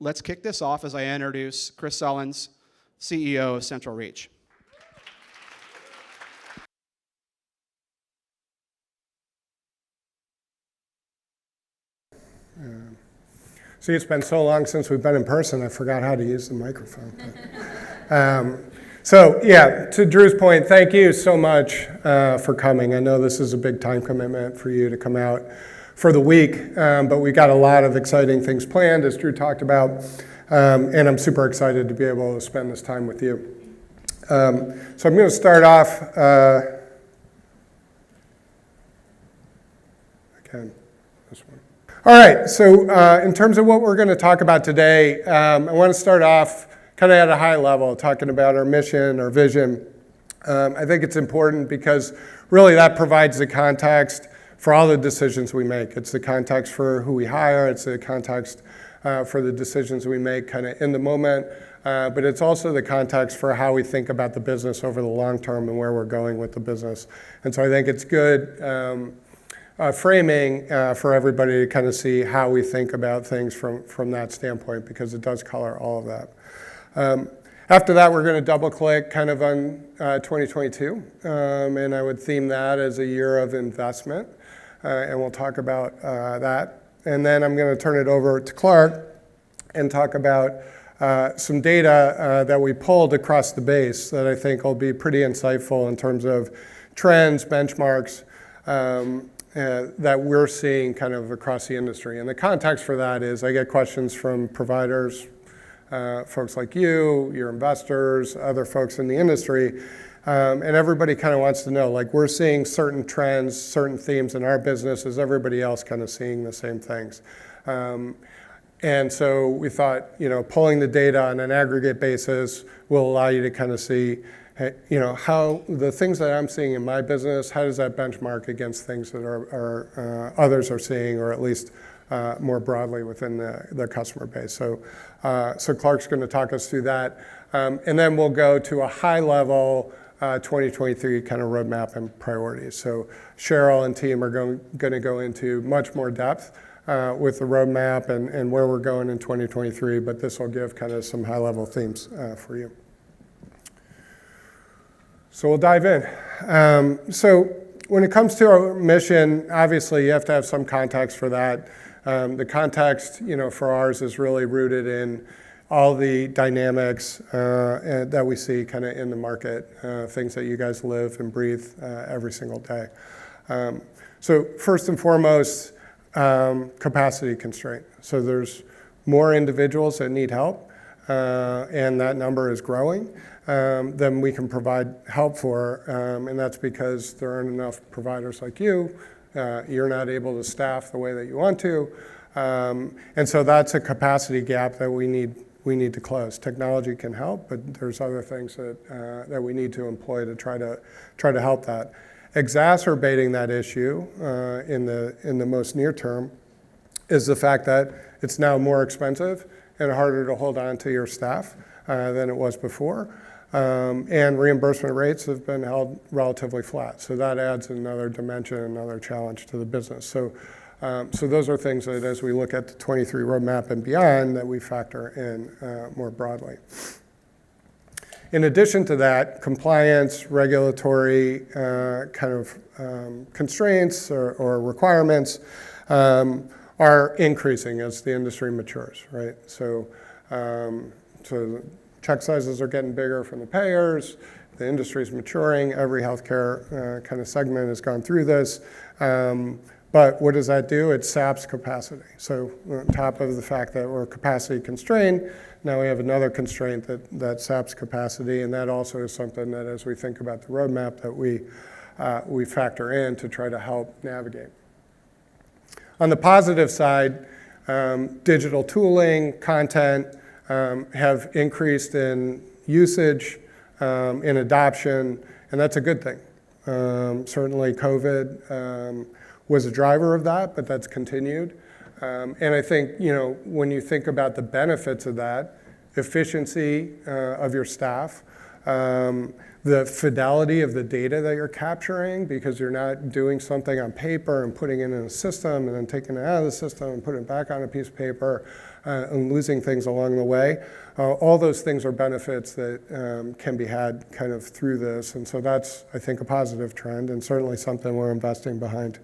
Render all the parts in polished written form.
let's kick this off as I introduce Chris Sullins, CEO of Central Reach. See, it's been so long since we've been in person, I forgot how to use the microphone. So yeah, to Drew's point, thank you so much for coming. I know this is a big time commitment for you to come out for the week, but we got a lot of exciting things planned, as Drew talked about, and I'm super excited to be able to spend this time with you. So I'm going to start off, again, this one. All right, so in terms of what we're going to talk about today, I want to start off kind of at a high level, talking about our mission, our vision. I think it's important because really that provides the context for all the decisions we make. It's the context for who we hire, it's the context for the decisions we make kind of in the moment, but it's also the context for how we think about the business over the long term and where we're going with the business. And so I think it's good framing for everybody to kind of see how we think about things from that standpoint, because it does color all of that. After that, we're going to double click kind of on 2022, and I would theme that as a year of investment, and we'll talk about that. And then I'm going to turn it over to Clark and talk about some data that we pulled across the base that I think will be pretty insightful in terms of trends, benchmarks, that we're seeing kind of across the industry. And the context for that is I get questions from providers, folks like you, your investors, other folks in the industry, and everybody kind of wants to know, like, we're seeing certain trends, certain themes in our business. Is everybody else kind of seeing the same things? And so we thought, pulling the data on an aggregate basis will allow you to kind of see, how the things that I'm seeing in my business, how does that benchmark against things that others are seeing, or at least more broadly within the customer base. So Clark's going to talk us through that. And then we'll go to a high level 2023 kind of roadmap and priorities. So Cheryl and team are going to go into much more depth with the roadmap and where we're going in 2023, but this will give kind of some high level themes for you. So we'll dive in. So when it comes to our mission, obviously you have to have some context for that. The context, for ours is really rooted in all the dynamics that we see kind of in the market, things that you guys live and breathe every single day. So first and foremost, capacity constraint. So there's more individuals that need help, and that number is growing. Then we can provide help for, and that's because there aren't enough providers like you. You're not able to staff the way that you want to, and so that's a capacity gap that we need to close. Technology can help, but there's other things that we need to employ to try to help that. Exacerbating that issue in the most near term is the fact that it's now more expensive and harder to hold on to your staff than it was before. And reimbursement rates have been held relatively flat. So that adds another dimension, another challenge to the business. So those are things that as we look at the 23 roadmap and beyond that we factor in more broadly. In addition to that, compliance, regulatory kind of constraints or requirements are increasing as the industry matures, right? So check sizes are getting bigger from the payers. The industry is maturing. Every healthcare kind of segment has gone through this. But what does that do? It saps capacity. So on top of the fact that we're capacity constrained, now we have another constraint that saps capacity, and that also is something that as we think about the roadmap that we factor in to try to help navigate. On the positive side, digital tooling, content, have increased in usage, in adoption, and that's a good thing. Certainly COVID was a driver of that, but that's continued. And I think, when you think about the benefits of that, efficiency of your staff, The fidelity of the data that you're capturing, because you're not doing something on paper and putting it in a system and then taking it out of the system and putting it back on a piece of paper and losing things along the way. All those things are benefits that can be had kind of through this. And so that's, I think, a positive trend and certainly something we're investing behind.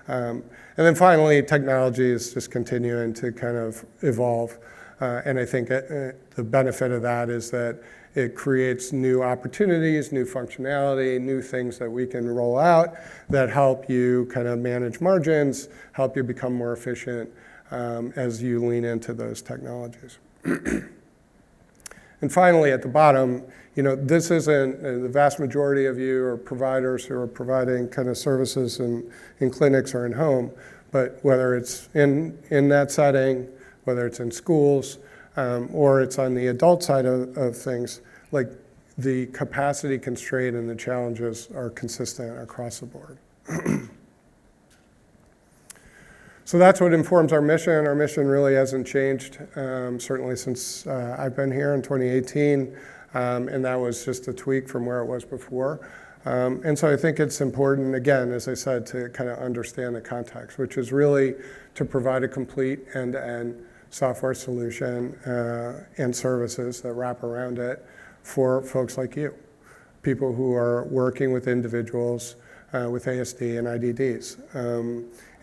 And then finally, technology is just continuing to kind of evolve. And I think the benefit of that is that it creates new opportunities, new functionality, new things that we can roll out that help you kind of manage margins, help you become more efficient as you lean into those technologies. And finally, at the bottom, this isn't, the vast majority of you are providers who are providing kind of services in clinics or in home, but whether it's in that setting, whether it's in schools, or it's on the adult side of things, like the capacity constraint and the challenges are consistent across the board. So that's what informs our mission. Our mission really hasn't changed, certainly since I've been here in 2018, and that was just a tweak from where it was before. And so I think it's important, again, as I said, to kind of understand the context, which is really to provide a complete end-to-end software solution and services that wrap around it for folks like you, people who are working with individuals with ASD and IDDs,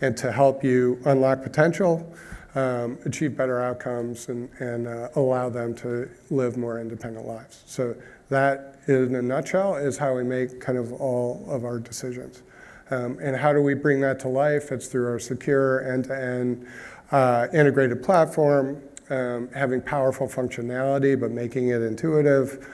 and to help you unlock potential, achieve better outcomes, and allow them to live more independent lives. So that, in a nutshell, is how we make kind of all of our decisions. And how do we bring that to life? It's through our secure end-to-end integrated platform, having powerful functionality, but making it intuitive,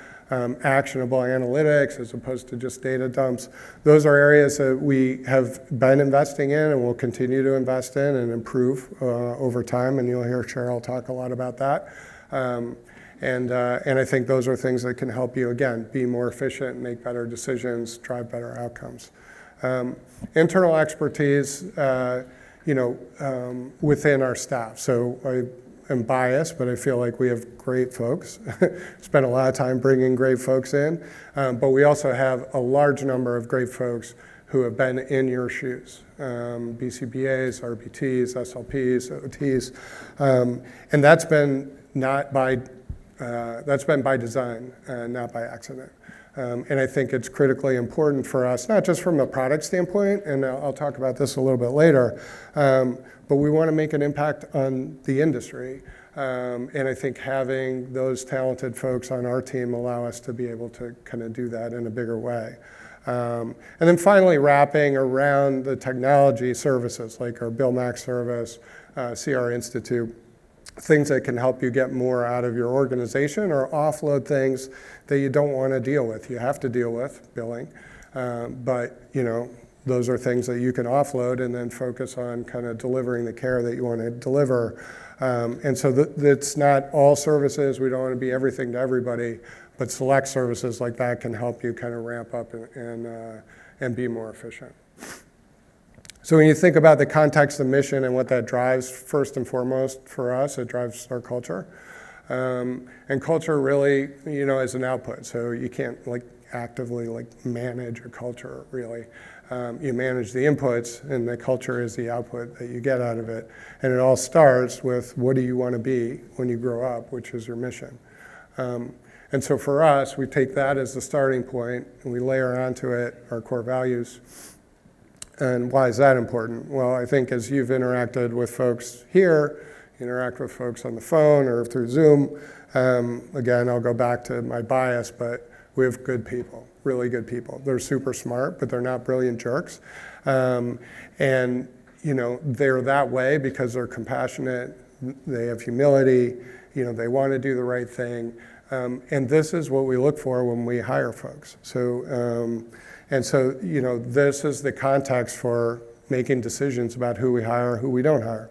actionable analytics as opposed to just data dumps. Those are areas that we have been investing in and will continue to invest in and improve over time, and you'll hear Cheryl talk a lot about that. And I think those are things that can help you, again, be more efficient, make better decisions, drive better outcomes. Internal expertise, within our staff. So I am biased, but I feel like we have great folks. Spent a lot of time bringing great folks in, but we also have a large number of great folks who have been in your shoes, BCBAs, RBTs, SLPs, OTs, and that's been by design, not by accident. And I think it's critically important for us, not just from a product standpoint, and I'll talk about this a little bit later, but we want to make an impact on the industry. And I think having those talented folks on our team allow us to be able to kind of do that in a bigger way. And then finally, wrapping around the technology services like our Bill Max service, CR Institute, things that can help you get more out of your organization or offload things that you don't want to deal with. You have to deal with billing, but those are things that you can offload and then focus on kind of delivering the care that you want to deliver. And so it's not all services. We don't want to be everything to everybody, but select services like that can help you kind of ramp up and be more efficient. So when you think about the context of mission and what that drives, first and foremost for us, it drives our culture. And culture really, is an output. So you can't actively manage a culture really. You manage the inputs, and the culture is the output that you get out of it. And it all starts with what do you want to be when you grow up, which is your mission. And so for us, we take that as the starting point, and we layer onto it our core values. And why is that important? Well, I think as you've interacted with folks here, interact with folks on the phone or through Zoom, again, I'll go back to my bias, but we have good people, really good people. They're super smart, but they're not brilliant jerks. And, they're that way because they're compassionate, they have humility, they want to do the right thing. And this is what we look for when we hire folks. So, this is the context for making decisions about who we hire, who we don't hire.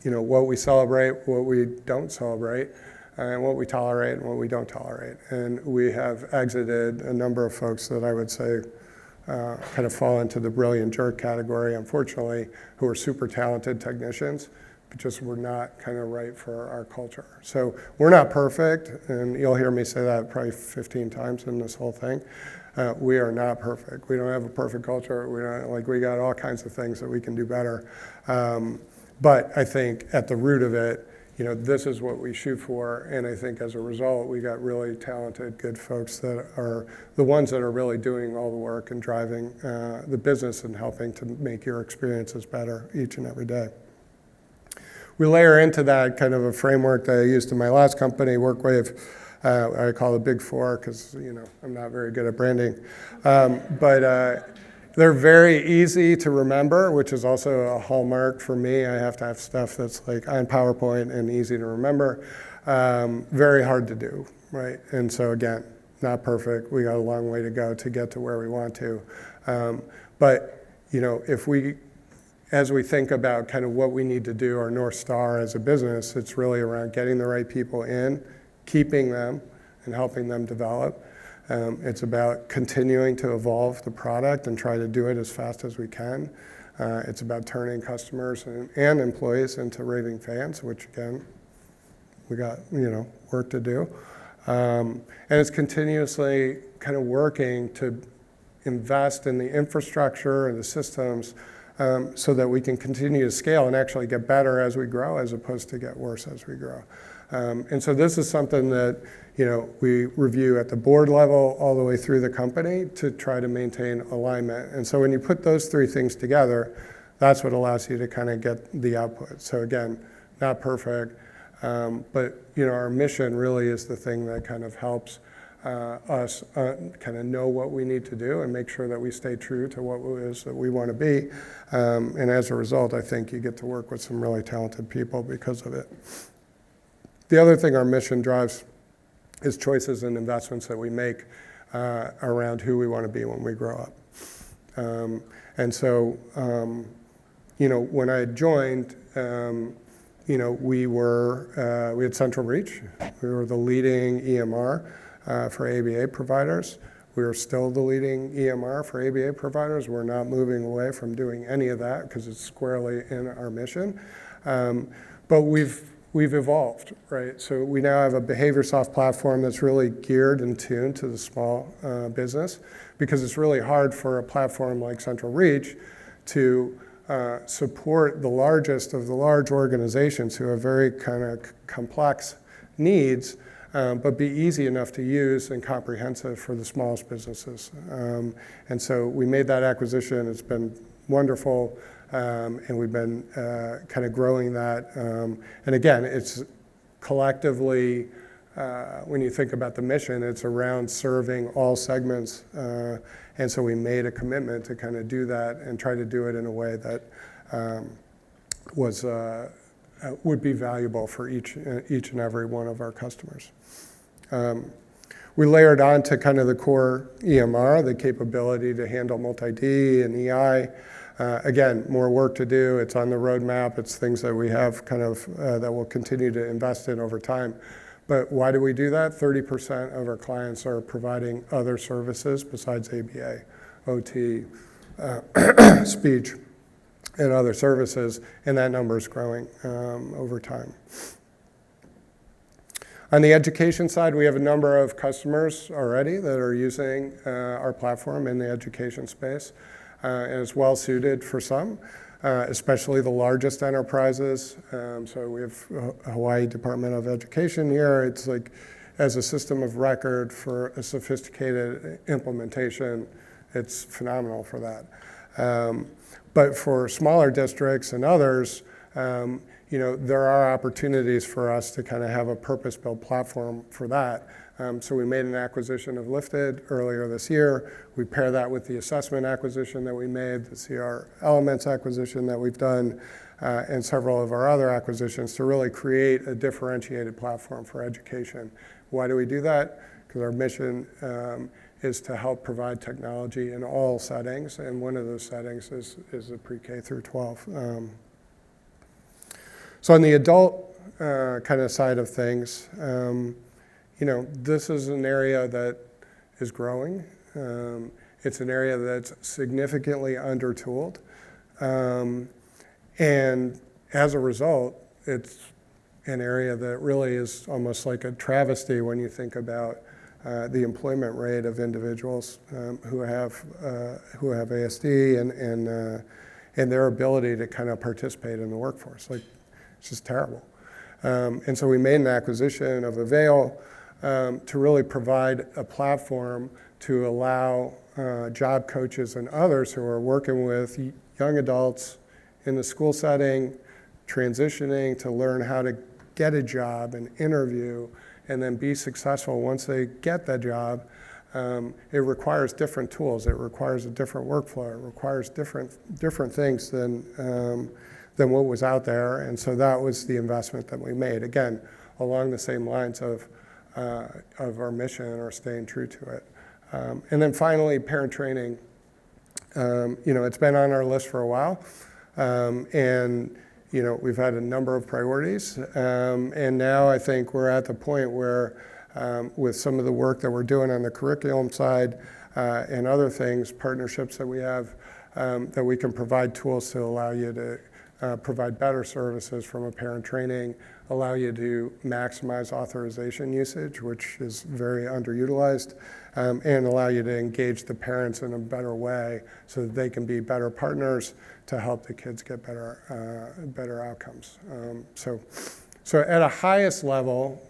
What we celebrate, what we don't celebrate, and what we tolerate and what we don't tolerate. And we have exited a number of folks that I would say kind of fall into the brilliant jerk category, unfortunately, who are super talented technicians, just were not kind of right for our culture. So we're not perfect, and you'll hear me say that probably 15 times in this whole thing. We are not perfect. We don't have a perfect culture. We got all kinds of things that we can do better. But I think at the root of it, this is what we shoot for, and I think as a result, we got really talented, good folks that are the ones that are really doing all the work and driving the business and helping to make your experiences better each and every day. We layer into that kind of a framework that I used in my last company, WorkWave. I call it Big Four because I'm not very good at branding, but they're very easy to remember, which is also a hallmark for me. I have to have stuff that's like on PowerPoint and easy to remember. Very hard to do, right? And so again, not perfect. We got a long way to go to get to where we want to. But as we think about kind of what we need to do, our North Star as a business, it's really around getting the right people in, keeping them, and helping them develop. It's about continuing to evolve the product and try to do it as fast as we can. It's about turning customers and employees into raving fans, which again, we got work to do. And it's continuously kind of working to invest in the infrastructure and the systems so that we can continue to scale and actually get better as we grow, as opposed to get worse as we grow. And so this is something that we review at the board level all the way through the company to try to maintain alignment. And so when you put those three things together, that's what allows you to kind of get the output. So again, not perfect, but our mission really is the thing that kind of helps us kind of know what we need to do and make sure that we stay true to what it is that we want to be. And as a result, I think you get to work with some really talented people because of it. The other thing our mission drives is choices and investments that we make around who we want to be when we grow up. And so, when I joined, we had Central Reach. We were the leading EMR for ABA providers. We are still the leading EMR for ABA providers. We're not moving away from doing any of that because it's squarely in our mission. But we've evolved, right? So we now have a BehaviorSoft platform that's really geared and tuned to the small business, because it's really hard for a platform like Central Reach to support the largest of the large organizations who have very kind of complex needs, but be easy enough to use and comprehensive for the smallest businesses. And so we made that acquisition. It's been wonderful. And we've been kind of growing that. And again, it's collectively, when you think about the mission, it's around serving all segments. And so we made a commitment to kind of do that and try to do it in a way that would be valuable for each and every one of our customers. We layered on to kind of the core EMR, the capability to handle multi-D and EI. Again, more work to do. It's on the roadmap. It's things that we have kind of that we'll continue to invest in over time. But why do we do that? 30% of our clients are providing other services besides ABA, OT, speech, and other services, and that number is growing over time. On the education side, we have a number of customers already that are using our platform in the education space. And it's well suited for some, especially the largest enterprises. So we have Hawaii Department of Education here. It's like as a system of record for a sophisticated implementation, it's phenomenal for that. But for smaller districts and others, there are opportunities for us to kind of have a purpose-built platform for that. So we made an acquisition of Lifted earlier this year. We pair that with the assessment acquisition that we made, the CR Elements acquisition that we've done, and several of our other acquisitions to really create a differentiated platform for education. Why do we do that? Because our mission is to help provide technology in all settings, and one of those settings is a pre-K through 12. So on the adult kind of side of things, this is an area that is growing. It's an area that's significantly undertooled. And as a result, it's an area that really is almost like a travesty when you think about the employment rate of individuals who have ASD and their ability to kind of participate in the workforce. Like, it's just terrible. And so we made an acquisition of Avail to really provide a platform to allow job coaches and others who are working with young adults in the school setting, transitioning to learn how to get a job and interview and then be successful once they get that job. It requires different tools. It requires a different workflow. It requires different things than what was out there. And so that was the investment that we made. Again, along the same lines of our mission or staying true to it. And then finally, parent training. It's been on our list for a while. And we've had a number of priorities, and now I think we're at the point where, with some of the work that we're doing on the curriculum side and other things, partnerships that we have, that we can provide tools to allow you to provide better services from a parent training, allow you to maximize authorization usage, which is very underutilized, and allow you to engage the parents in a better way so that they can be better partners to help the kids get better outcomes. So at a highest level,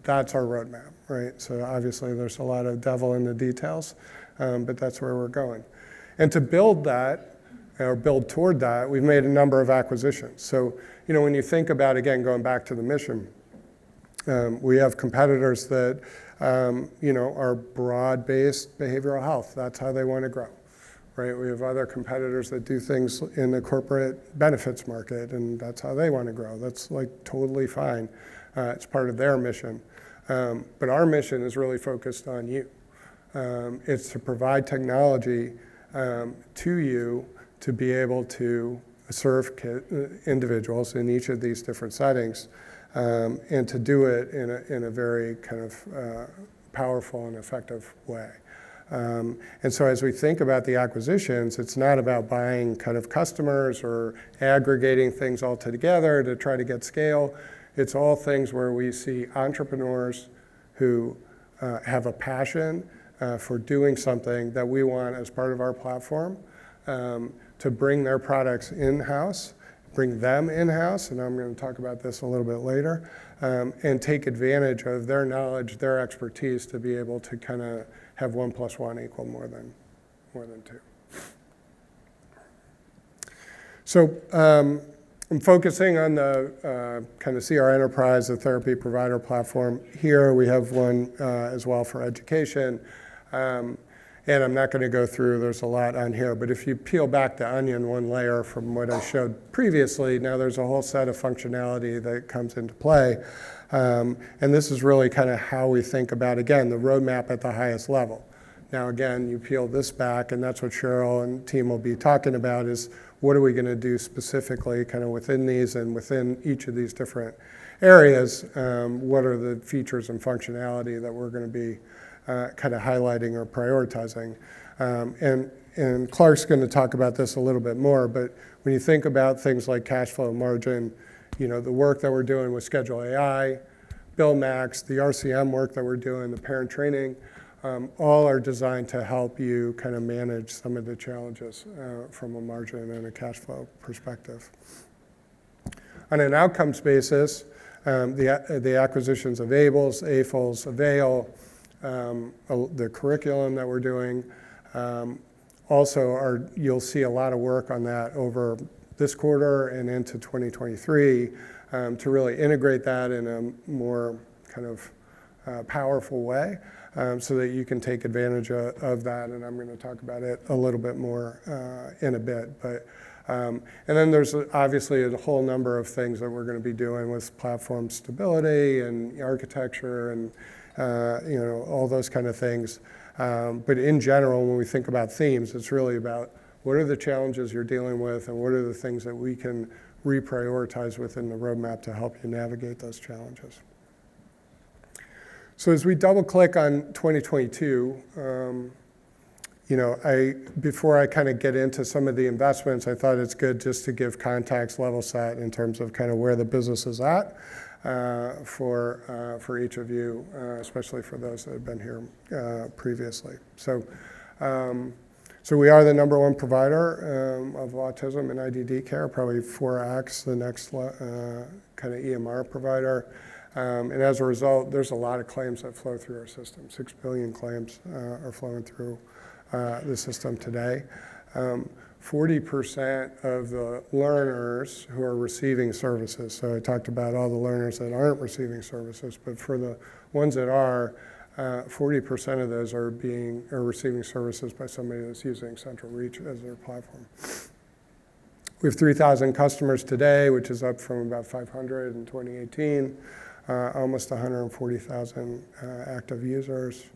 that's our roadmap, right? So obviously there's a lot of devil in the details, but that's where we're going. And to build that, or build toward that, we've made a number of acquisitions. So, when you think about, again, going back to the mission, we have competitors that, are broad-based behavioral health. That's how they want to grow, right? We have other competitors that do things in the corporate benefits market, and that's how they want to grow. That's like totally fine. It's part of their mission. But our mission is really focused on you. It's to provide technology to you to be able to serve individuals in each of these different settings, and to do it in a very kind of powerful and effective way. And so as we think about the acquisitions, it's not about buying kind of customers or aggregating things all together to try to get scale. It's all things where we see entrepreneurs who have a passion for doing something that we want as part of our platform, to bring their products in-house, bring them in-house, and I'm going to talk about this a little bit later, and take advantage of their knowledge, their expertise to be able to kind of have 1 + 1 equal more than 2. So I'm focusing on the kind of CR Enterprise, the therapy provider platform. Here we have one as well for education. And I'm not going to go through, there's a lot on here, but if you peel back the onion one layer from what I showed previously, now there's a whole set of functionality that comes into play. And this is really kind of how we think about, again, the roadmap at the highest level. Now, again, you peel this back, and that's what Cheryl and team will be talking about, is what are we going to do specifically kind of within these and within each of these different areas? What are the features and functionality that we're going to be kind of highlighting or prioritizing. And Clark's going to talk about this a little bit more, but when you think about things like cash flow margin, the work that we're doing with Schedule AI, Bill Max, the RCM work that we're doing, the parent training, all are designed to help you kind of manage some of the challenges from a margin and a cash flow perspective. On an outcomes basis, the acquisitions of AFLS, Avail, the curriculum that we're doing. Also, you'll see a lot of work on that over this quarter and into 2023 to really integrate that in a more kind of powerful way so that you can take advantage of that. And I'm going to talk about it a little bit more in a bit. But and then there's obviously a whole number of things that we're going to be doing with platform stability and architecture and all those kind of things. But in general, when we think about themes, it's really about what are the challenges you're dealing with and what are the things that we can reprioritize within the roadmap to help you navigate those challenges. So as we double click on 2022, Before I kind of get into some of the investments, I thought it's good just to give context level set in terms of kind of where the business is at for each of you, especially for those that have been here previously. So we are the #1 provider of autism and IDD care, probably 4x the next kind of EMR provider. And as a result, there's a lot of claims that flow through our system. 6 billion claims are flowing through the system today. 40% of the learners who are receiving services, so I talked about all the learners that aren't receiving services, but for the ones that are, 40% of those are receiving services by somebody that's using Central Reach as their platform. We have 3,000 customers today, which is up from about 500 in 2018, almost 140,000 active users.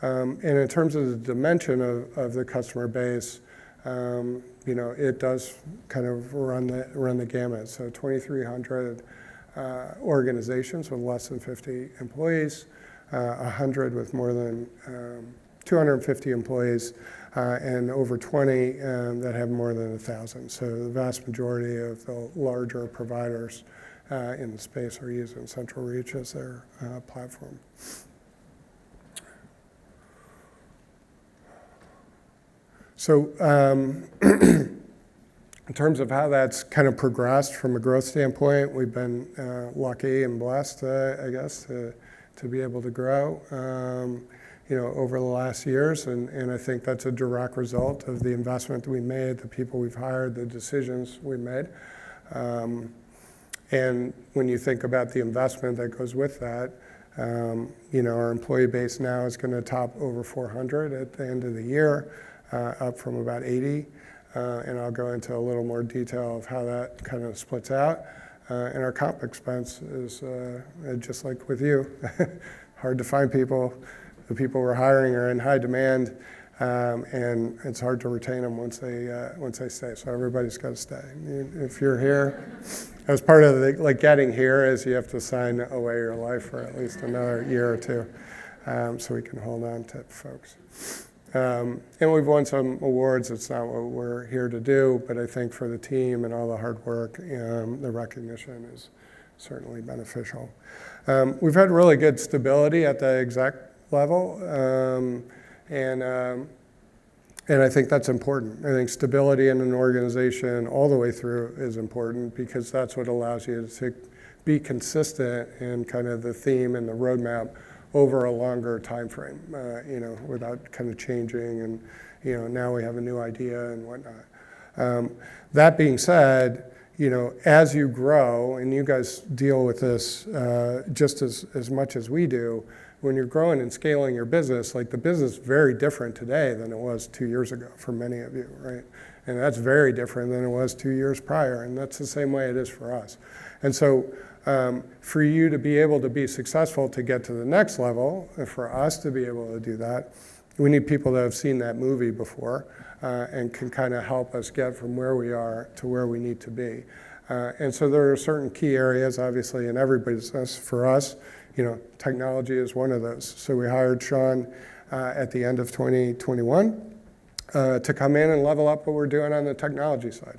And in terms of the dimension of the customer base, it does kind of run the gamut. So 2,300 organizations with less than 50 employees, 100 with more than 250 employees, and over 20 that have more than 1,000. So the vast majority of the larger providers in the space are using Central Reach as their platform. So in terms of how that's kind of progressed from a growth standpoint, we've been lucky and blessed, I guess, to be able to grow, over the last years. And I think that's a direct result of the investment that we made, the people we've hired, the decisions we made. And when you think about the investment that goes with that, our employee base now is going to top over 400 at the end of the year, up from about 80. And I'll go into a little more detail of how that kind of splits out. And our comp expense is just like with you, hard to find people. The people we're hiring are in high demand, and it's hard to retain them once they stay. So everybody's got to stay. If you're here, as part of getting here is you have to sign away your life for at least another year or two, so we can hold on to folks. And we've won some awards. It's not what we're here to do, but I think for the team and all the hard work, the recognition is certainly beneficial. We've had really good stability at the exec level, and I think that's important. I think stability in an organization all the way through is important because that's what allows you to be consistent in kind of the theme and the roadmap over a longer time frame, without kind of changing and, now we have a new idea and whatnot. That being said, as you grow, and you guys deal with this just as much as we do, when you're growing and scaling your business, the business is very different today than it was 2 years ago for many of you, right? And that's very different than it was 2 years prior, and that's the same way it is for us. And so for you to be able to be successful to get to the next level, and for us to be able to do that, we need people that have seen that movie before and can kind of help us get from where we are to where we need to be. And so there are certain key areas, obviously, in every business. For us, technology is one of those. So we hired Sean at the end of 2021 to come in and level up what we're doing on the technology side.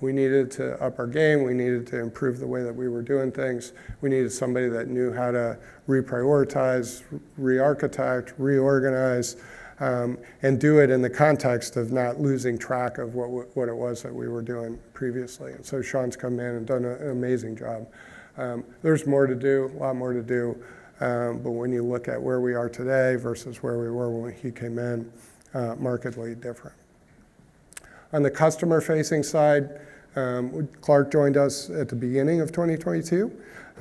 We needed to up our game. We needed to improve the way that we were doing things. We needed somebody that knew how to reprioritize, re-architect, reorganize, and do it in the context of not losing track of what it was that we were doing previously. And so Sean's come in and done an amazing job. There's more to do, a lot more to do, but when you look at where we are today versus where we were when he came in, markedly different. On the customer-facing side, Clark joined us at the beginning of 2022,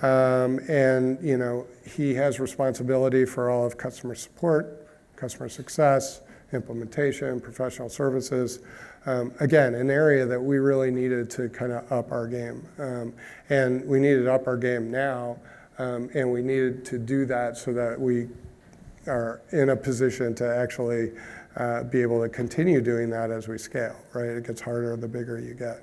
and he has responsibility for all of customer support, customer success, implementation, professional services. Again, an area that we really needed to kind of up our game, and we needed to up our game now, and we needed to do that so that we are in a position to actually be able to continue doing that as we scale, right? It gets harder the bigger you get.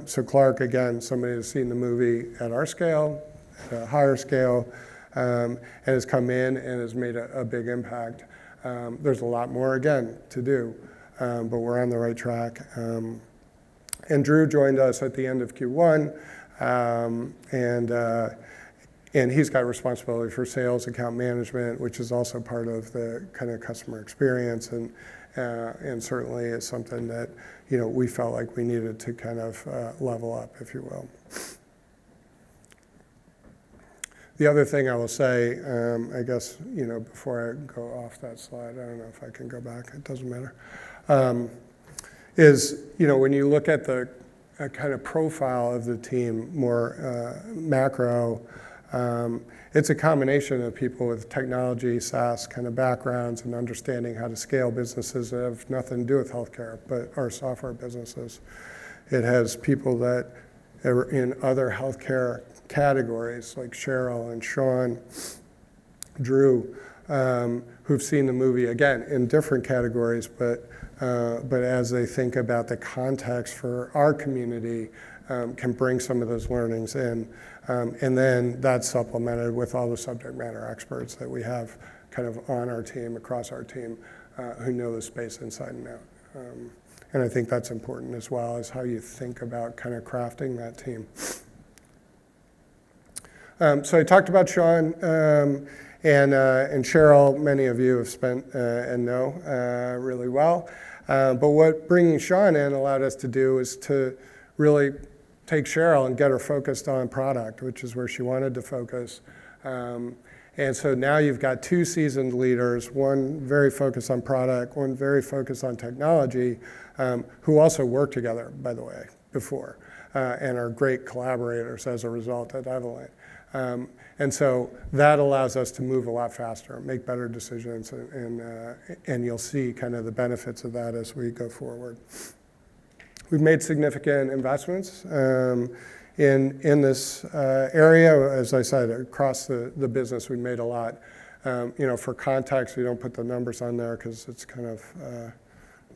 So Clark, again, somebody who's seen the movie at our scale, at a higher scale, and has come in and has made a big impact. There's a lot more, again, to do, but we're on the right track. And Drew joined us at the end of Q1, and he's got responsibility for sales, account management, which is also part of the kind of customer experience, and certainly is something that we felt like we needed to kind of level up, if you will. The other thing I will say, I guess, before I go off that slide, I don't know if I can go back, it doesn't matter, is, when you look at the kind of profile of the team, more macro, it's a combination of people with technology, SaaS kind of backgrounds and understanding how to scale businesses that have nothing to do with healthcare, but are software businesses. It has people that are in other healthcare categories like Cheryl and Sean, Drew, who've seen the movie, again, in different categories, but as they think about the context for our community, can bring some of those learnings in. And then that's supplemented with all the subject matter experts that we have kind of on our team, across our team, who know the space inside and out. And I think that's important as well, as how you think about kind of crafting that team. So I talked about Sean and Cheryl. Many of you have spent and know really well. But what bringing Sean in allowed us to do is to really take Cheryl and get her focused on product, which is where she wanted to focus. And so now you've got two seasoned leaders, one very focused on product, one very focused on technology, who also worked together, by the way, before, and are great collaborators as a result at Evolent. And so that allows us to move a lot faster, make better decisions, and you'll see kind of the benefits of that as we go forward. We've made significant investments in this area. As I said, across the business, we made a lot. For context, we don't put the numbers on there because it's kind of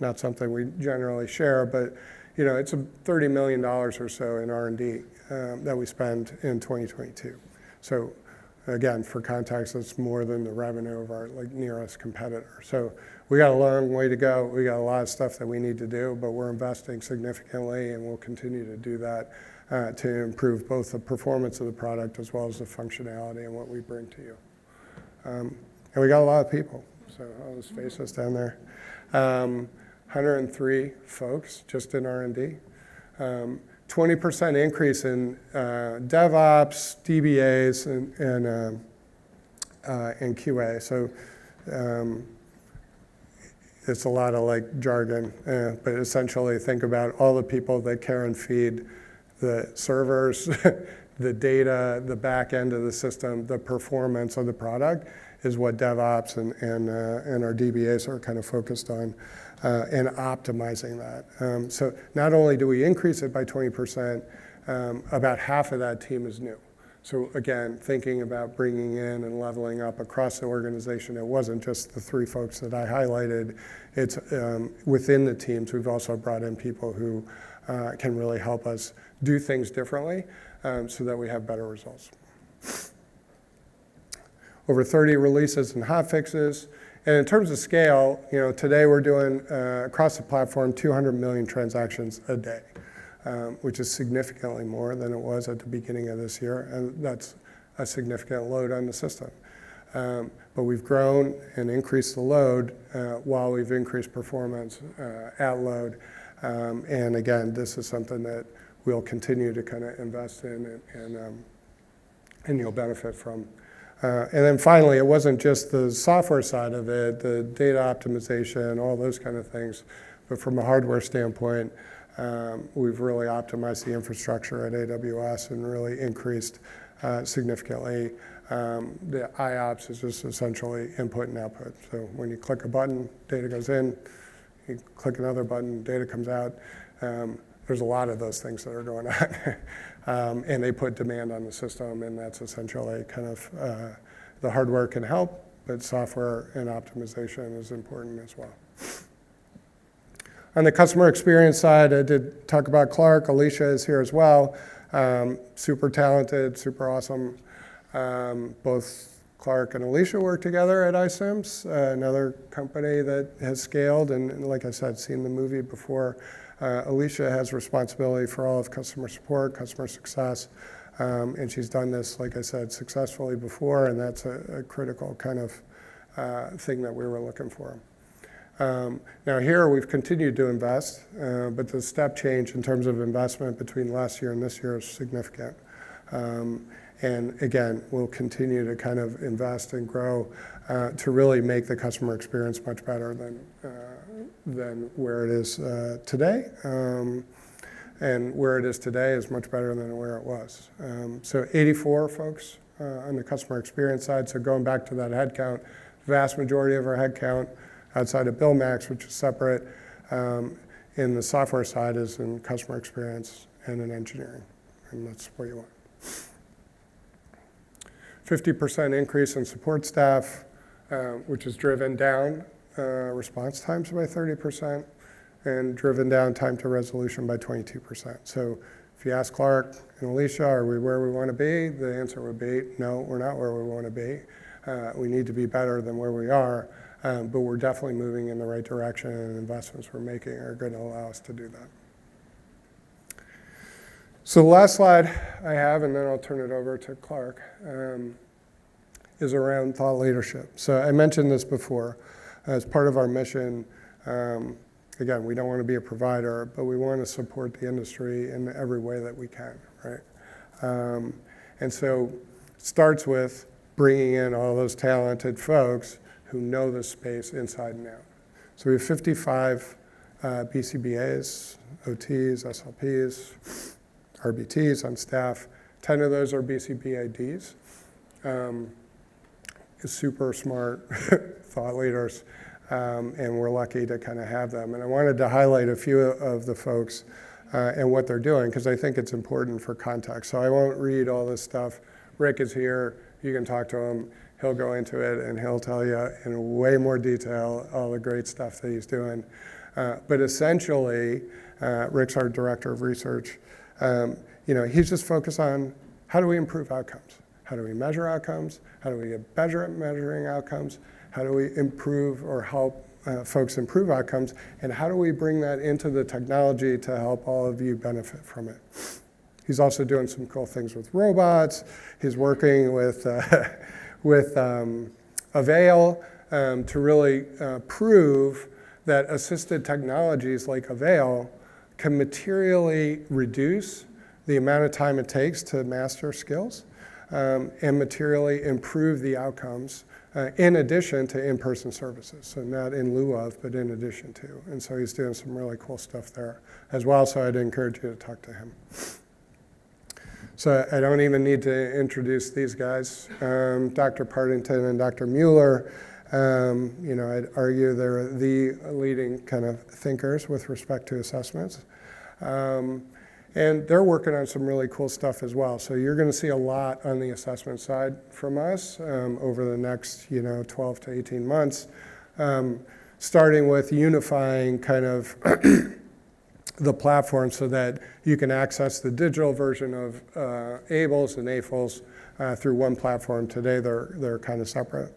not something we generally share, but it's $30 million or so in R&D that we spend in 2022. So again, for context, that's more than the revenue of our nearest competitor. So we got a long way to go. We got a lot of stuff that we need to do, but we're investing significantly, and we'll continue to do that to improve both the performance of the product as well as the functionality and what we bring to you. And we got a lot of people, so I'll just face us down there. 103 folks just in R&D. 20% increase in DevOps, DBAs, and QA. So it's a lot of jargon, but essentially think about all the people that care and feed the servers, the data, the back end of the system, the performance of the product is what DevOps and our DBAs are kind of focused on. And optimizing that. So not only do we increase it by 20%, about half of that team is new. So again, thinking about bringing in and leveling up across the organization, it wasn't just the 3 folks that I highlighted. It's within the teams, we've also brought in people who can really help us do things differently so that we have better results. Over 30 releases and hotfixes. And in terms of scale, today we're doing across the platform 200 million transactions a day, which is significantly more than it was at the beginning of this year, and that's a significant load on the system. But we've grown and increased the load while we've increased performance at load. And again, this is something that we'll continue to kind of invest in and you'll benefit from. And then finally, it wasn't just the software side of it, the data optimization, all those kind of things, but from a hardware standpoint, we've really optimized the infrastructure at AWS and really increased significantly. The IOPS is just essentially input and output. So when you click a button, data goes in. You click another button, data comes out. There's a lot of those things that are going on. And they put demand on the system, and that's essentially kind of the hardware can help, but software and optimization is important as well. On the customer experience side, I did talk about Clark. Alicia is here as well. Super talented, super awesome. Both Clark and Alicia work together at iCIMS, another company that has scaled, and like I said, seen the movie before. Alicia has responsibility for all of customer support, customer success, and she's done this, like I said, successfully before, and that's a critical kind of thing that we were looking for. Now here we've continued to invest, but the step change in terms of investment between last year and this year is significant. And again, we'll continue to kind of invest and grow to really make the customer experience much better than where it is today. And where it is today is much better than where it was. So 84 folks on the customer experience side. So going back to that headcount, vast majority of our headcount outside of Bill Max, which is separate, in the software side is in customer experience and in engineering. And that's where you want. 50% increase in support staff, which has driven down response times by 30% and driven down time to resolution by 22%. So if you ask Clark and Alicia, are we where we want to be? The answer would be, no, we're not where we want to be. We need to be better than where we are, but we're definitely moving in the right direction, and investments we're making are going to allow us to do that. So the last slide I have, and then I'll turn it over to Clark, is around thought leadership. So I mentioned this before. As part of our mission, again, we don't want to be a provider, but we want to support the industry in every way that we can, right? And so it starts with bringing in all those talented folks who know the space inside and out. So we have 55 BCBAs, OTs, SLPs, RBTs on staff. 10 of those are BCBADs. Super smart thought leaders, and we're lucky to kind of have them. And I wanted to highlight a few of the folks and what they're doing, because I think it's important for context. So I won't read all this stuff. Rick is here. You can talk to him. He'll go into it, and he'll tell you in way more detail all the great stuff that he's doing. But essentially, Rick's our director of research. He's just focused on how do we improve outcomes? How do we measure outcomes? How do we get better at measuring outcomes? How do we improve or help folks improve outcomes? And how do we bring that into the technology to help all of you benefit from it? He's also doing some cool things with robots. He's working with Avail to really prove that assisted technologies like Avail can materially reduce the amount of time it takes to master skills and materially improve the outcomes in addition to in-person services. So not in lieu of, but in addition to. And so he's doing some really cool stuff there as well, so I'd encourage you to talk to him. So I don't even need to introduce these guys. Dr. Partington and Dr. Mueller, I'd argue they're the leading kind of thinkers with respect to assessments. And they're working on some really cool stuff as well. So you're going to see a lot on the assessment side from us over the next 12 to 18 months, starting with unifying kind of the platform so that you can access the digital version of ABLES and AFLS through one platform. Today they're kind of separate.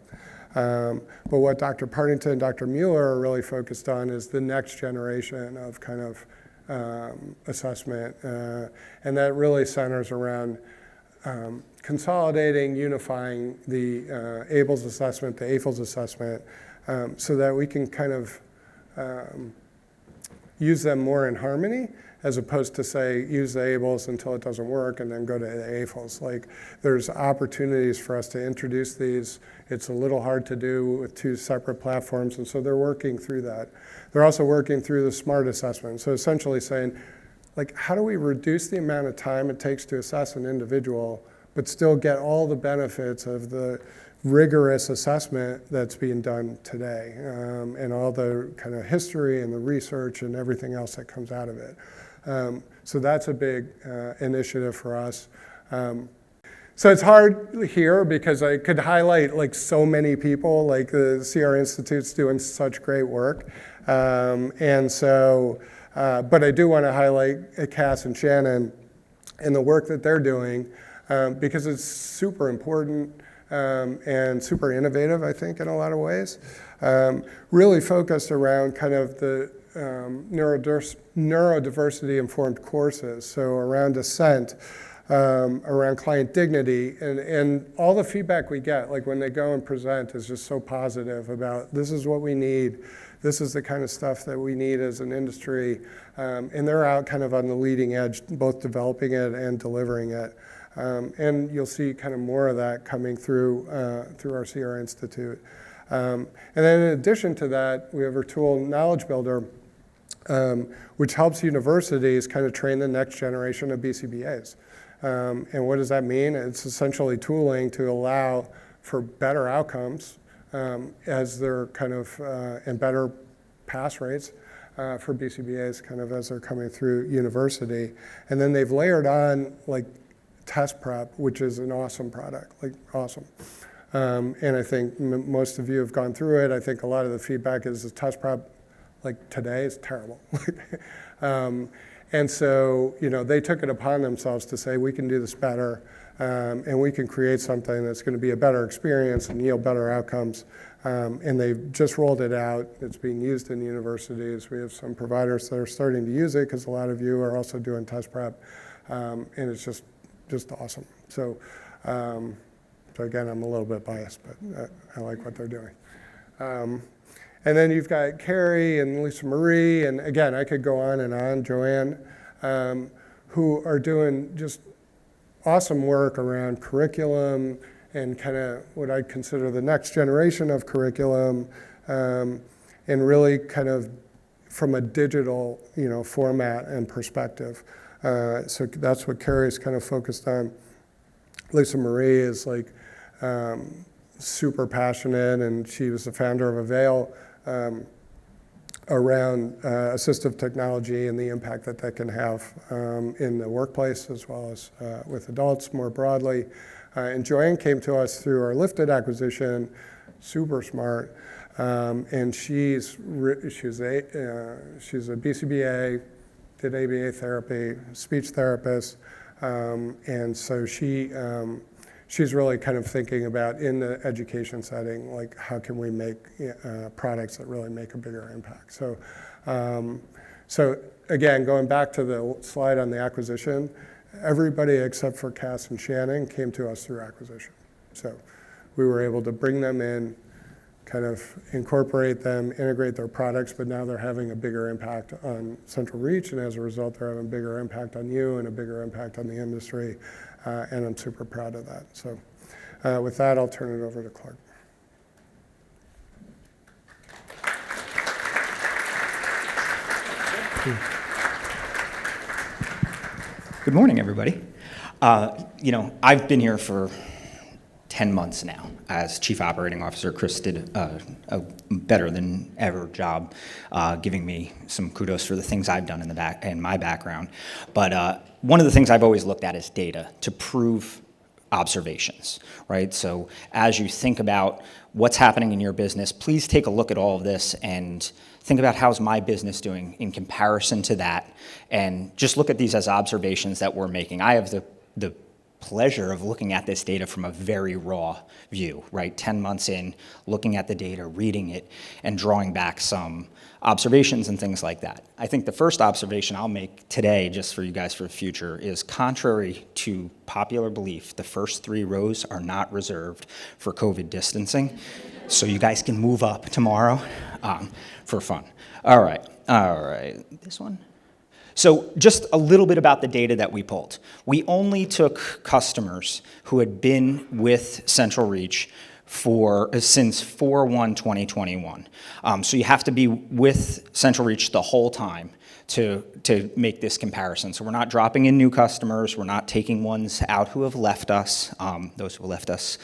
But what Dr. Partington and Dr. Mueller are really focused on is the next generation of kind of assessment, and that really centers around consolidating, unifying the ABLES assessment, the AFLS assessment, so that we can kind of use them more in harmony, as opposed to say, use the ABLES until it doesn't work and then go to the AFLS. Like, there's opportunities for us to introduce these. It's a little hard to do with two separate platforms, and so they're working through that. They're also working through the SMART assessment. So essentially saying, like, how do we reduce the amount of time it takes to assess an individual, but still get all the benefits of the rigorous assessment that's being done today, and all the kind of history and the research and everything else that comes out of it. So that's a big initiative for us. So it's hard here because I could highlight like so many people, like the CR Institute's doing such great work. And so, but I do want to highlight Cass and Shannon and the work that they're doing because it's super important. and super innovative, I think, in a lot of ways. Really focused around kind of the neurodiversity-informed courses, so around assent, around client dignity, and all the feedback we get, like when they go and present, is just so positive about this is what we need, this is the kind of stuff that we need as an industry, and they're out kind of on the leading edge, both developing it and delivering it. And you'll see kind of more of that coming through our CR Institute. And then in addition to that, we have our tool Knowledge Builder, which helps universities kind of train the next generation of BCBAs. And what does that mean? It's essentially tooling to allow for better outcomes as they're kind of, and better pass rates for BCBAs kind of as they're coming through university. And then they've layered on like test prep, which is an awesome product, like awesome. And I think most of you have gone through it. I think a lot of the feedback is the test prep, like today, is terrible. And so, they took it upon themselves to say, we can do this better, and we can create something that's going to be a better experience and yield better outcomes. And they've just rolled it out. It's being used in universities. We have some providers that are starting to use it because a lot of you are also doing test prep, and it's just awesome. So again, I'm a little bit biased, but I like what they're doing. And then you've got Carrie and Lisa Marie, and again, I could go on, Joanne, who are doing just awesome work around curriculum and kind of what I'd consider the next generation of curriculum, and really kind of from a digital, format and perspective. So that's what Carrie's kind of focused on. Lisa Marie is like super passionate, and she was the founder of Avail, around assistive technology and the impact that can have in the workplace as well as with adults more broadly. And Joanne came to us through our Lifted acquisition, super smart, and she's a BCBA, did ABA therapy, speech therapist, and so she's really kind of thinking about in the education setting, like how can we make products that really make a bigger impact. So again, going back to the slide on the acquisition, everybody except for Cass and Shannon came to us through acquisition. So we were able to bring them in, kind of incorporate them, integrate their products, but now they're having a bigger impact on Central Reach, and as a result, they're having a bigger impact on you and a bigger impact on the industry, and I'm super proud of that. So with that, I'll turn it over to Clark. Good morning, everybody. I've been here for 10 months now as Chief Operating Officer. Chris did a better than ever job giving me some kudos for the things I've done in my background. But one of the things I've always looked at is data to prove observations, right? So as you think about what's happening in your business, please take a look at all of this and think about how's my business doing in comparison to that, and just look at these as observations that we're making. I have the pleasure of looking at this data from a very raw view, right? 10 months in, looking at the data, reading it, and drawing back some observations and things like that. I think the first observation I'll make today, just for you guys for the future, is contrary to popular belief, the first 3 rows are not reserved for COVID distancing. So you guys can move up tomorrow for fun. All right, this one. So just a little bit about the data that we pulled. We only took customers who had been with Central Reach since 4/1/2021. So you have to be with Central Reach the whole time to make this comparison. So we're not dropping in new customers. We're not taking ones out who have left us. Those who have left us,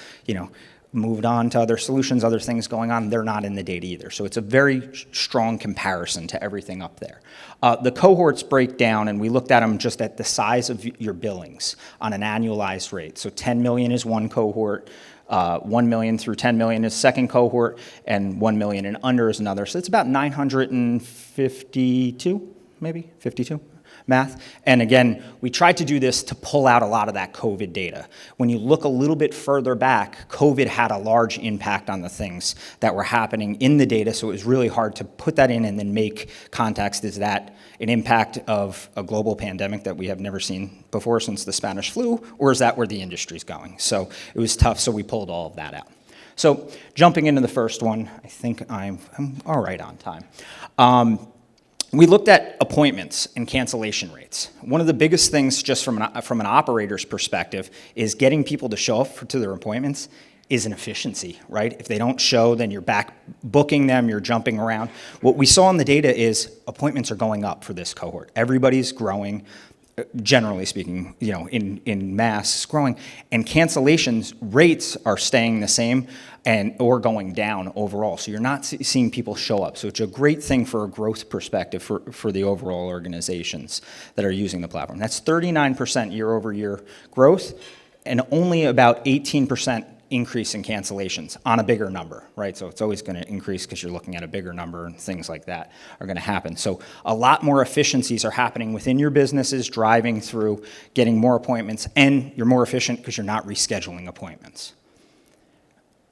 moved on to other solutions, other things going on, they're not in the data either. So it's a very strong comparison to everything up there. The cohorts break down, and we looked at them just at the size of your billings on an annualized rate. So 10 million is one cohort, 1 million through 10 million is second cohort, and 1 million and under is another. So it's about 952, maybe, 52 math. And again, we tried to do this to pull out a lot of that COVID data. When you look a little bit further back, COVID had a large impact on the things that were happening in the data, so it was really hard to put that in and then make context. Is that an impact of a global pandemic that we have never seen before since the Spanish flu, or is that where the industry's going? So it was tough, so we pulled all of that out. So jumping into the first one, I think I'm all right on time. We looked at appointments and cancellation rates. One of the biggest things, just from an operator's perspective, is getting people to show up to their appointments is an efficiency, right? If they don't show, then you're back booking them, you're jumping around. What we saw in the data is appointments are going up for this cohort. Everybody's growing, generally speaking, in mass is growing, and cancellations rates are staying the same or going down overall. So you're not seeing people show up. So it's a great thing for a growth perspective for the overall organizations that are using the platform. That's 39% year-over-year growth, and only about 18% increase in cancellations on a bigger number, right? So it's always going to increase because you're looking at a bigger number, and things like that are going to happen. So a lot more efficiencies are happening within your businesses, driving through getting more appointments, and you're more efficient because you're not rescheduling appointments.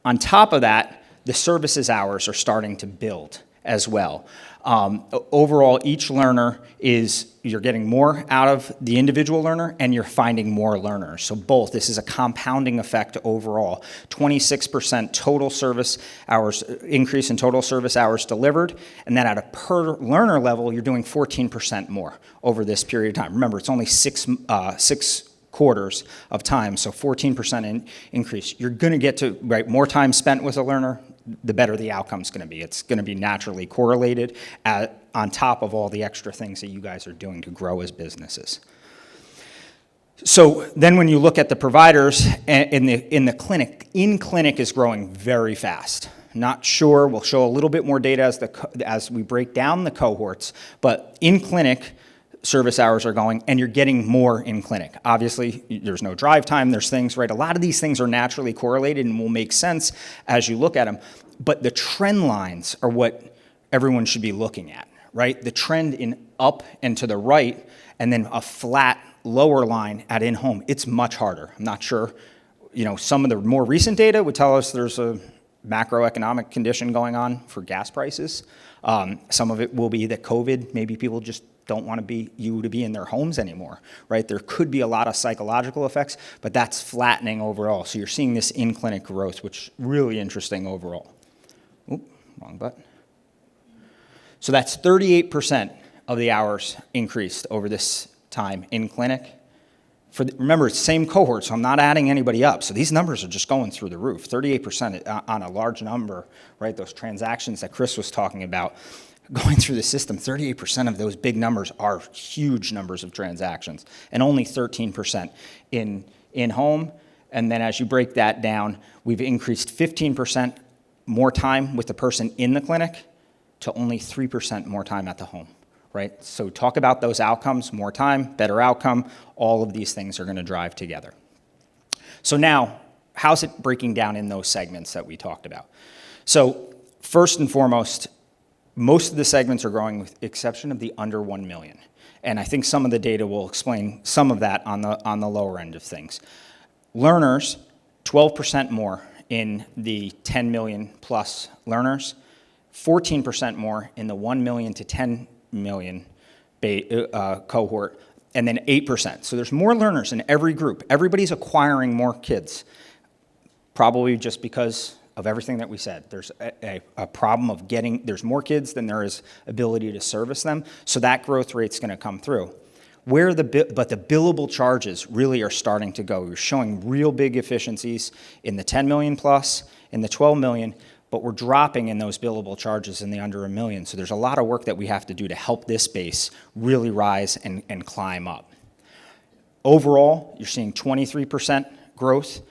On top of that, the services hours are starting to build as well. Overall, each learner you're getting more out of the individual learner, and you're finding more learners. So both, this is a compounding effect overall. 26% total service hours, increase in total service hours delivered, and then at a per learner level, you're doing 14% more over this period of time. Remember, it's only six quarters of time, so 14% increase. You're going to get to more time spent with a learner, the better the outcome's going to be. It's going to be naturally correlated on top of all the extra things that you guys are doing to grow as businesses. So then when you look at the providers in the clinic, in-clinic is growing very fast. Not sure, we'll show a little bit more data as we break down the cohorts, but in-clinic service hours are going, and you're getting more in clinic. Obviously, there's no drive time, there's things, right? A lot of these things are naturally correlated and will make sense as you look at them, but the trend lines are what everyone should be looking at, right? The trend in up and to the right, and then a flat lower line at in-home. It's much harder. I'm not sure, some of the more recent data would tell us there's a macroeconomic condition going on for gas prices. Some of it will be that COVID, maybe people just don't want to be in their homes anymore, right? There could be a lot of psychological effects, but that's flattening overall. So you're seeing this in-clinic growth, which is really interesting overall. Oop, wrong button. So that's 38% of the hours increased over this time in clinic. Remember, it's the same cohort, so I'm not adding anybody up. So these numbers are just going through the roof. 38% on a large number, right? Those transactions that Chris was talking about, going through the system, 38% of those big numbers are huge numbers of transactions, and only 13% in home. And then as you break that down, we've increased 15% more time with the person in the clinic to only 3% more time at the home, right? So talk about those outcomes, more time, better outcome, all of these things are going to drive together. So now, how's it breaking down in those segments that we talked about? So first and foremost, most of the segments are growing with the exception of the under 1 million. And I think some of the data will explain some of that on the lower end of things. Learners, 12% more in the 10 million plus learners, 14% more in the 1 million to 10 million cohort, and then 8%. So there's more learners in every group. Everybody's acquiring more kids, probably just because of everything that we said. There's a problem of there's more kids than there is ability to service them, so that growth rate's going to come through. But the billable charges really are starting to go. We're showing real big efficiencies in the 10 million plus, in the 12 million, but we're dropping in those billable charges in the under $1 million. So there's a lot of work that we have to do to help this base really rise and climb up. Overall, you're seeing 23% growth,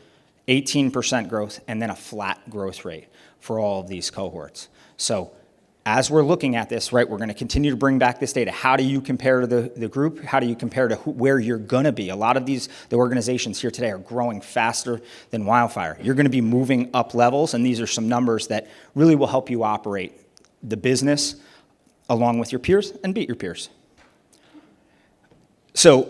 18% growth, and then a flat growth rate for all of these cohorts. So as we're looking at this, right, we're going to continue to bring back this data. How do you compare to the group? How do you compare to where you're going to be? A lot of the organizations here today are growing faster than wildfire. You're going to be moving up levels, and these are some numbers that really will help you operate the business along with your peers and beat your peers. So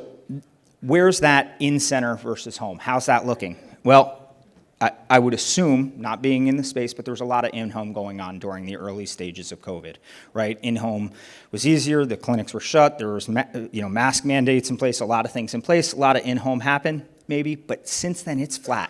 where's that in-center versus home? How's that looking? Well, I would assume, not being in the space, but there was a lot of in-home going on during the early stages of COVID, right? In-home was easier, the clinics were shut, there was mask mandates in place, a lot of things in place, a lot of in-home happened, maybe, but since then it's flat.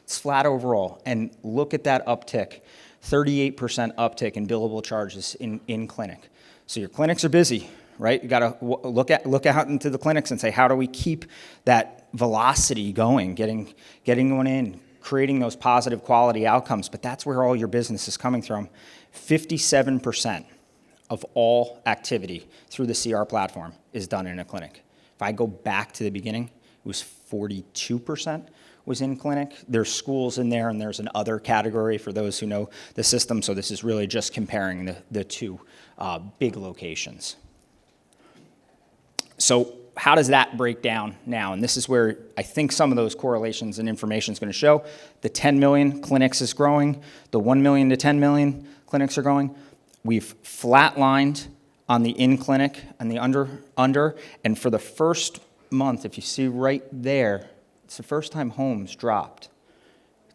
It's flat overall, and look at that uptick, 38% uptick in billable charges in clinic. So your clinics are busy, right? You gotta look out into the clinics and say, how do we keep that velocity going, getting one in, creating those positive quality outcomes, but that's where all your business is coming from. 57% of all activity through the CR platform is done in a clinic. If I go back to the beginning, it was 42% was in clinic. There's schools in there, and there's an other category for those who know the system, so this is really just comparing the two big locations. So how does that break down now? And this is where I think some of those correlations and information is going to show. The 10 million clinics is growing. The 1 million to 10 million clinics are growing. We've flatlined on the in-clinic and the under. And for the first month, if you see right there, it's the first time homes dropped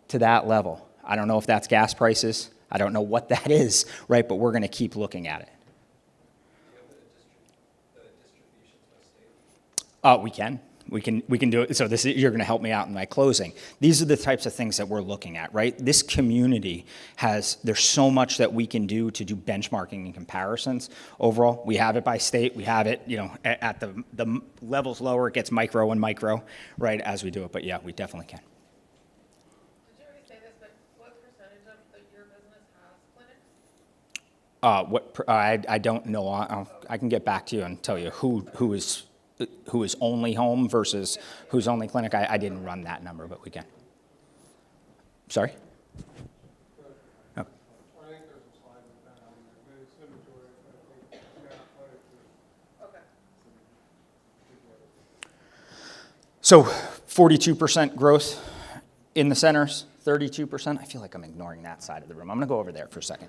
to that level. I don't know if that's gas prices. I don't know what that is, right? But we're going to keep looking at it. We can do it. So you're going to help me out in my closing. These are the types of things that we're looking at, right? This community there's so much that we can do to do benchmarking and comparisons. Overall, we have it by state. We have it, at the levels lower, it gets micro and micro, right, as we do it. But yeah, we definitely can. Did you already say this, but what percentage of your business has clinics? I don't know. I can get back to you and tell you who is only home versus who's only clinic. I didn't run that number, but we can. Sorry? Oh. I think there's a slide with that on there, but it's inventory, I think, Okay. So 42% growth in the centers, 32%. I feel like I'm ignoring that side of the room. I'm going to go over there for a second.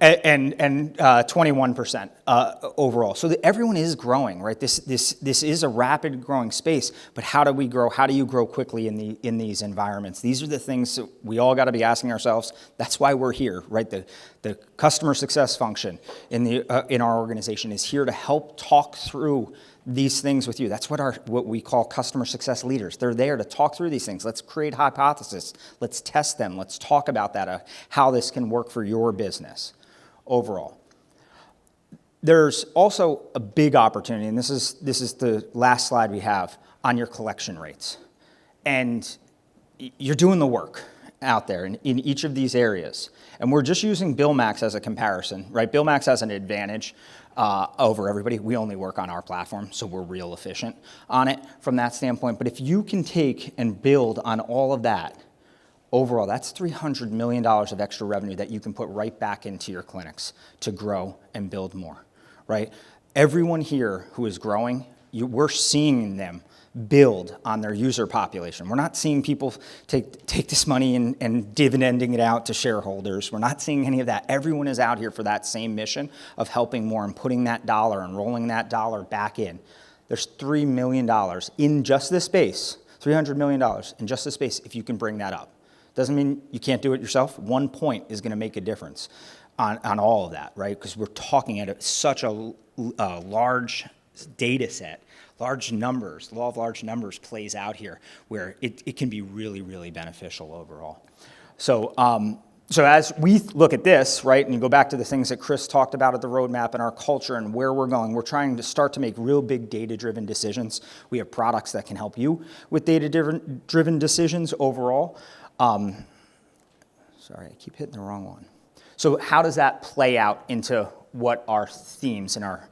And 21% overall. So everyone is growing, right? This is a rapid growing space, but how do we grow? How do you grow quickly in these environments? These are the things that we all got to be asking ourselves. That's why we're here, right? The customer success function in our organization is here to help talk through these things with you. That's what we call customer success leaders. They're there to talk through these things. Let's create hypotheses. Let's test them. Let's talk about that, how this can work for your business overall. There's also a big opportunity, and this is the last slide we have, on your collection rates. And you're doing the work out there in each of these areas. And we're just using BillMax as a comparison, right? BillMax has an advantage over everybody. We only work on our platform, so we're real efficient on it from that standpoint. But if you can take and build on all of that, overall, that's $300 million of extra revenue that you can put right back into your clinics to grow and build more, right? Everyone here who is growing, we're seeing them build on their user population. We're not seeing people take this money and dividending it out to shareholders. We're not seeing any of that. Everyone is out here for that same mission of helping more and putting that dollar and rolling that dollar back in. There's $3 million in just this space, $300 million in just this space if you can bring that up. Doesn't mean you can't do it yourself. 1 point is going to make a difference on all of that, right? Because we're talking at such a large data set, large numbers, law of large numbers plays out here where it can be really, really beneficial overall. So as we look at this, right, and you go back to the things that Chris talked about at the roadmap and our culture and where we're going, we're trying to start to make real big data-driven decisions. We have products that can help you with data-driven decisions overall. Sorry, I keep hitting the wrong one. So how does that play out into what our themes and our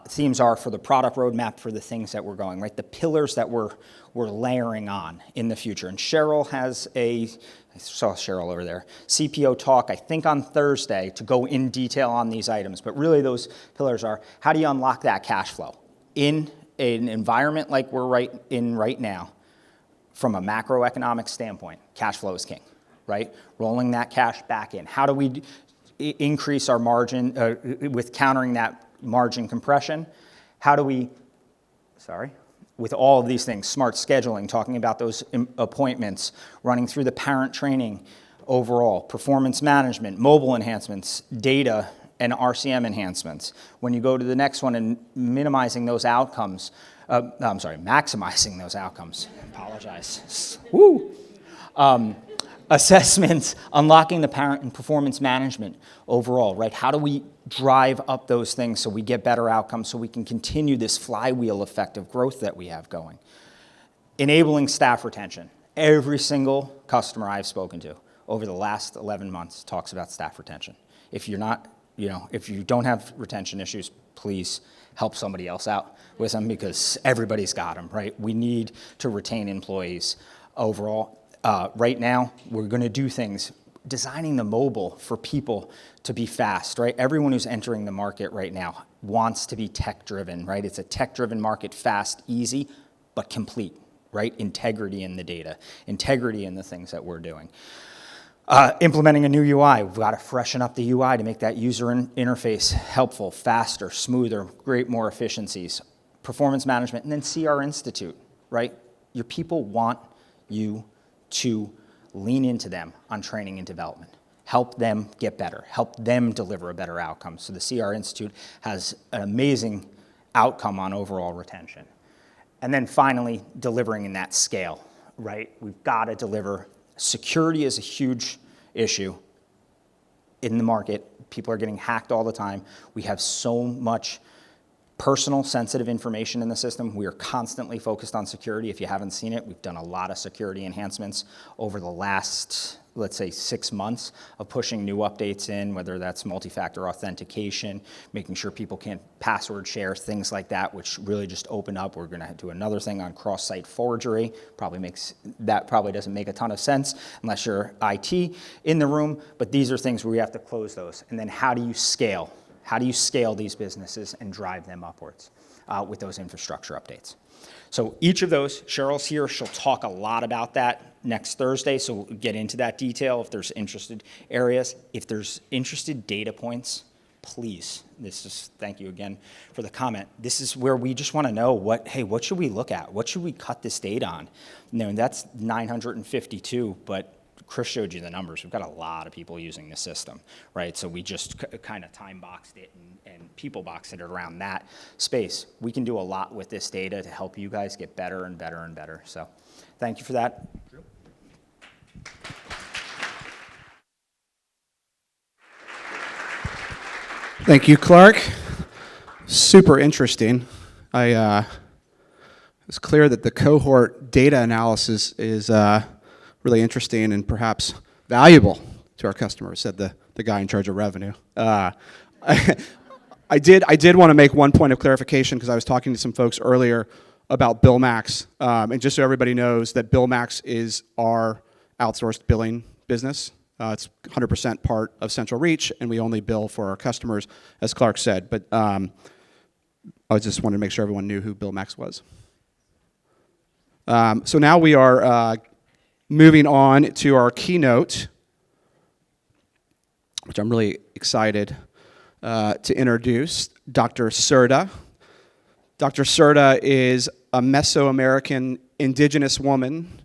themes are for the product roadmap for the things that we're going, right? The pillars that we're layering on in the future. And Cheryl has I saw Cheryl over there, CPO talk, I think on Thursday, to go in detail on these items. But really those pillars are, how do you unlock that cash flow? In an environment like we're right now, from a macroeconomic standpoint, cash flow is king, right? Rolling that cash back in. How do we increase our margin with countering that margin compression? How do we with all of these things, smart scheduling, talking about those appointments, running through the parent training overall, performance management, mobile enhancements, data, and RCM enhancements. When you go to the next one and minimizing those outcomes, maximizing those outcomes, apologize, woo! Assessments, unlocking the parent and performance management overall, right? How do we drive up those things so we get better outcomes so we can continue this flywheel effect of growth that we have going? Enabling staff retention. Every single customer I've spoken to over the last 11 months talks about staff retention. If you're not, if you don't have retention issues, please help somebody else out with them because everybody's got them, right? We need to retain employees overall. Right now, we're going to do things, designing the mobile for people to be fast, right? Everyone who's entering the market right now wants to be tech-driven, right? It's a tech-driven market, fast, easy, but complete, right? Integrity in the data, integrity in the things that we're doing. Implementing a new UI. We've got to freshen up the UI to make that user interface helpful, faster, smoother, create more efficiencies. Performance management, and then CR Institute, right? Your people want you to lean into them on training and development. Help them get better. Help them deliver a better outcome. So the CR Institute has an amazing outcome on overall retention. And then finally, delivering in that scale, right? We've got to deliver. Security is a huge issue in the market. People are getting hacked all the time. We have so much personal sensitive information in the system. We are constantly focused on security. If you haven't seen it, we've done a lot of security enhancements over the last, let's say, 6 months of pushing new updates in, whether that's multi-factor authentication, making sure people can't password share, things like that, which really just open up. We're going to do another thing on cross-site forgery. Probably doesn't make a ton of sense unless you're IT in the room, but these are things where we have to close those. And then how do you scale? How do you scale these businesses and drive them upwards with those infrastructure updates? So each of those, Cheryl's here, she'll talk a lot about that next Thursday, so we'll get into that detail if there's interested areas. If there's interested data points, please, thank you again for the comment. This is where we just want to know what should we look at? What should we cut this data on? That's 952, but Chris showed you the numbers. We've got a lot of people using the system, right? So we just kind of time boxed it and people boxed it around that space. We can do a lot with this data to help you guys get better and better and better. So thank you for that. Thank you, Clark. Super interesting. It's clear that the cohort data analysis is really interesting and perhaps valuable to our customers, said the guy in charge of revenue. I did want to make one point of clarification because I was talking to some folks earlier about BillMax, and just so everybody knows that BillMax is our outsourced billing business. It's 100% part of Central Reach, and we only bill for our customers, as Clark said. But I just wanted to make sure everyone knew who BillMax was. So now we are moving on to our keynote, which I'm really excited to introduce, Dr. Serta. Dr. Serta is a Mesoamerican indigenous woman